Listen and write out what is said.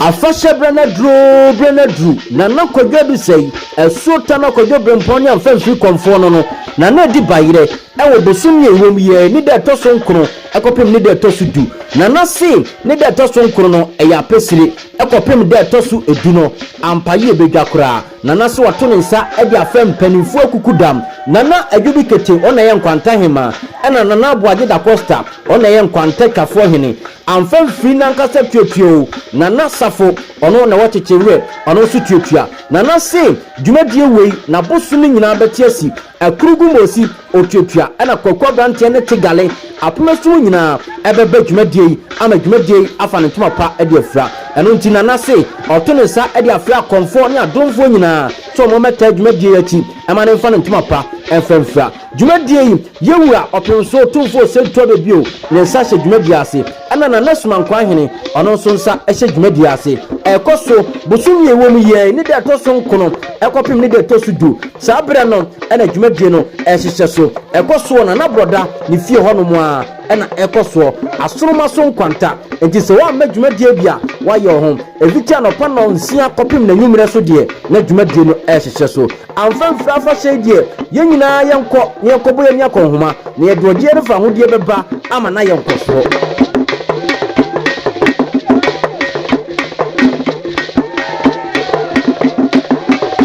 afashe Brenadru na Kwadwo bi sei Asuo Tano Kwadwo brempon ya Amfanfri konfo no na di bayire ewo bosum ye wom ye ni da to so nkro ekopem ni da to so du na se ni da to so nkro no eya pesire ekopem da to so edu no ampaye bedwa kora na se wato ne nsa e di afem panimfu akukudam na adwubi kete ona ye Nkwanta hema na aboage da Costa ona ye Nkwanta kafo hene Amfanfri na nkasa tuotuo na safo ono na wachechewe ono so tuotua na se dwumadie wei na bosumi nyina betiasi akurugu mosi otuotua na kokwa ABRANTE ne tegale apomesu nyina ebebe dwumadie ama dwumadie afa ne ntoma pa ede afra eno nti na se otone sa ede afra konfo ne adomfo nyina so mo meta dwumadie achi ama ne mfa ne ntoma pa efamfra dwumadie yewura openso tumfo sento bebio ne sa hye dwumadie ase na sumankwa hene ono so nsa ehye dwumadie ase ekoso bosum ye wom ye ni da to so nkono ekopim ni da to so du sa bre no na dwumadie no ehye so ekoso na broda ni fie hono mu a na ekoso Asonomaso Nkwanta enti se wa ma dwumadie bia wa ye ho evitia no pa no nsia kopim na nwumre so de na dwumadie no ehye so Amfanfri afa hye de ye nyina ye nko boye ni akonhoma na ye doje refa ho de beba ama na ye nkoso